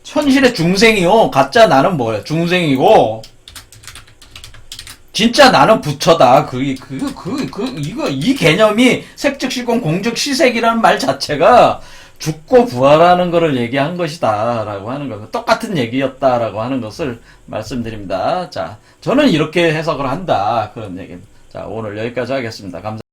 현실의 중생이요. 가짜 나는 뭐예요? 중생이고, 진짜 나는 부처다. 이 개념이 색즉시공 공즉시색이라는 말 자체가 죽고 부활하는 것을 얘기한 것이다 라고 하는 거, 똑같은 얘기였다라고 하는 것을 말씀드립니다. 자, 저는 이렇게 해석을 한다, 그런 얘기입니다. 자, 오늘 여기까지 하겠습니다. 감사합니다.